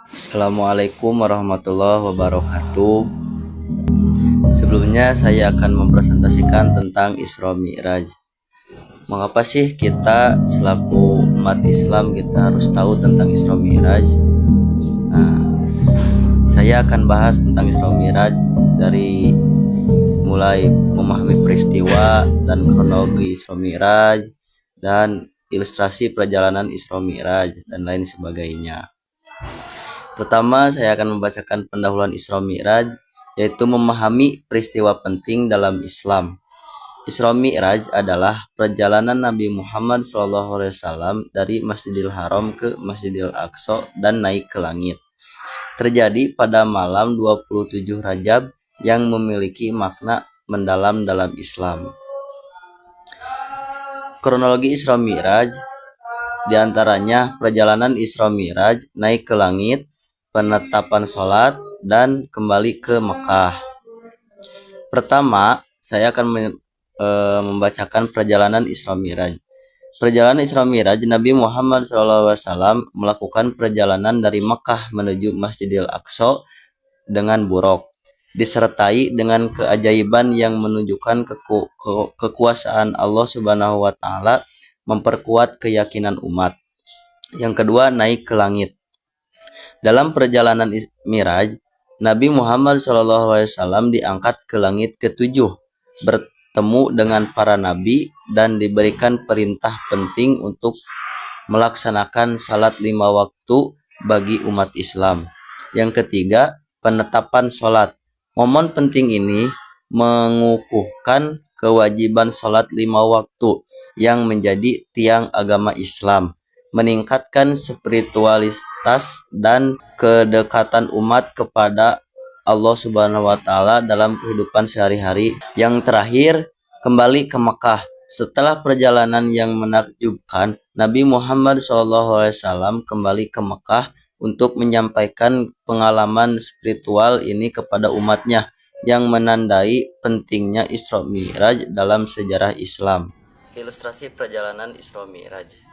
Assalamualaikum warahmatullahi wabarakatuh. Sebelumnya saya akan mempresentasikan tentang Isra Mi'raj. Mengapa sih kita selaku umat Islam kita harus tahu tentang Isra Mi'raj? Nah, saya akan bahas tentang Isra Mi'raj dari mulai memahami peristiwa dan kronologi Isra Mi'raj dan ilustrasi perjalanan Isra Mi'raj dan lain sebagainya. Pertama, saya akan membacakan pendahuluan Isra Mi'raj, yaitu memahami peristiwa penting dalam Islam. Isra Mi'raj adalah perjalanan Nabi Muhammad SAW dari Masjidil Haram ke Masjidil Aqsa dan naik ke langit. Terjadi pada malam 27 Rajab yang memiliki makna mendalam dalam Islam. Kronologi Isra Mi'raj diantaranya perjalanan Isra Mi'raj naik ke langit, penetapan sholat, dan kembali ke Mekah. Pertama, saya akan membacakan perjalanan Isra Mi'raj. Perjalanan Isra Mi'raj, Nabi Muhammad SAW melakukan perjalanan dari Mekah menuju Masjidil Aqsa dengan buruk, disertai dengan keajaiban yang menunjukkan kekuasaan Allah Subhanahu wa Ta'ala, memperkuat keyakinan umat. Yang kedua, naik ke langit. Dalam perjalanan Mi'raj, Nabi Muhammad SAW diangkat ke langit ketujuh, bertemu dengan para nabi dan diberikan perintah penting untuk melaksanakan salat 5 waktu bagi umat Islam. Yang ketiga, penetapan salat. Momen penting ini mengukuhkan kewajiban salat 5 waktu yang menjadi tiang agama Islam, meningkatkan spiritualitas dan kedekatan umat kepada Allah Subhanahu wa Ta'ala dalam kehidupan sehari-hari. Yang terakhir, kembali ke Mekah. Setelah perjalanan yang menakjubkan, Nabi Muhammad SAW kembali ke Mekah untuk menyampaikan pengalaman spiritual ini kepada umatnya, yang menandai pentingnya Isra Mi'raj dalam sejarah Islam. Ilustrasi perjalanan Isra Mi'raj.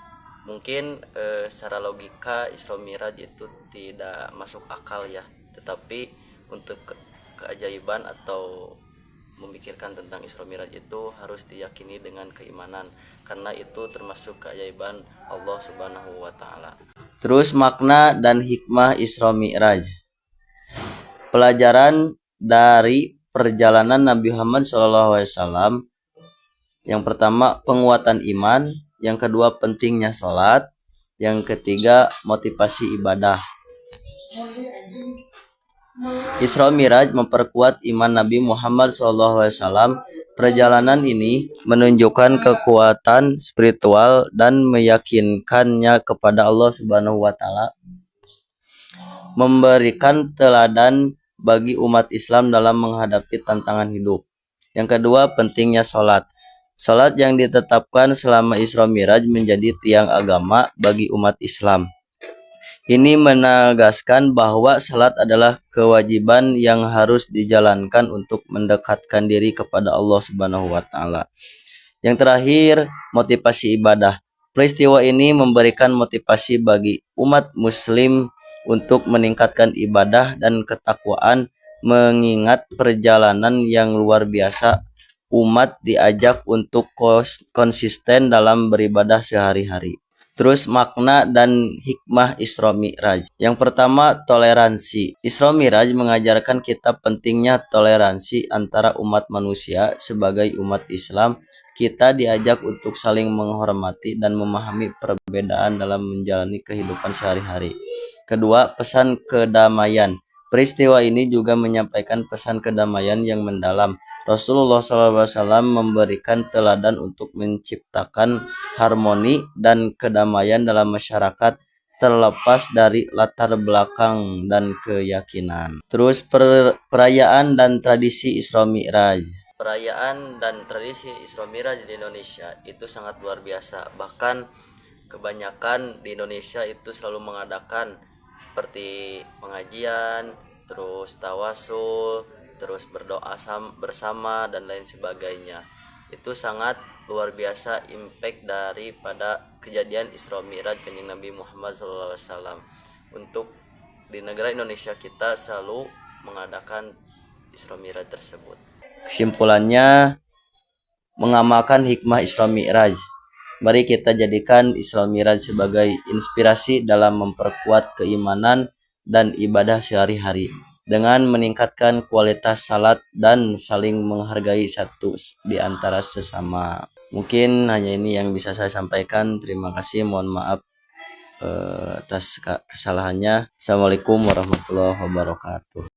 Mungkin secara logika Isra Mi'raj itu tidak masuk akal ya, tetapi untuk keajaiban atau memikirkan tentang Isra Mi'raj itu harus diyakini dengan keimanan, karena itu termasuk keajaiban Allah Subhanahu wa Ta'ala. Terus makna dan hikmah Isra Mi'raj. Pelajaran dari perjalanan Nabi Muhammad SAW. Yang pertama, penguatan iman. Yang kedua, pentingnya sholat. Yang ketiga, motivasi ibadah. Isra Mi'raj memperkuat iman Nabi Muhammad SAW. Perjalanan ini menunjukkan kekuatan spiritual dan meyakinkannya kepada Allah Subhanahu wa Ta'ala, memberikan teladan bagi umat Islam dalam menghadapi tantangan hidup. Yang kedua, pentingnya sholat. Salat yang ditetapkan selama Isra Mi'raj menjadi tiang agama bagi umat Islam. Ini menegaskan bahwa salat adalah kewajiban yang harus dijalankan untuk mendekatkan diri kepada Allah Subhanahu wa Ta'ala. Yang terakhir, motivasi ibadah. Peristiwa ini memberikan motivasi bagi umat muslim untuk meningkatkan ibadah dan ketakwaan, mengingat perjalanan yang luar biasa. Umat diajak untuk konsisten dalam beribadah sehari-hari. Terus makna dan hikmah Isra Mi'raj. Yang pertama, toleransi. Isra Mi'raj mengajarkan kita pentingnya toleransi antara umat manusia. Sebagai umat Islam, kita diajak untuk saling menghormati dan memahami perbedaan dalam menjalani kehidupan sehari-hari. Kedua, pesan kedamaian. Peristiwa ini juga menyampaikan pesan kedamaian yang mendalam. Rasulullah SAW memberikan teladan untuk menciptakan harmoni dan kedamaian dalam masyarakat, terlepas dari latar belakang dan keyakinan. Terus perayaan dan tradisi Isra Mi'raj. Perayaan dan tradisi Isra Mi'raj di Indonesia itu sangat luar biasa. Bahkan kebanyakan di Indonesia itu selalu mengadakan seperti pengajian, terus tawasul, terus berdoa bersama dan lain sebagainya. Itu sangat luar biasa impact daripada kejadian Isra Mi'raj Kanjeng Nabi Muhammad SAW untuk di negara Indonesia kita selalu mengadakan Isra Mi'raj tersebut. Kesimpulannya, mengamalkan hikmah Isra Mi'raj. Mari kita jadikan Isra Mi'raj sebagai inspirasi dalam memperkuat keimanan dan ibadah sehari-hari dengan meningkatkan kualitas salat dan saling menghargai satu di antara sesama. Mungkin hanya ini yang bisa saya sampaikan. Terima kasih, mohon maaf atas kesalahannya. Assalamualaikum warahmatullahi wabarakatuh.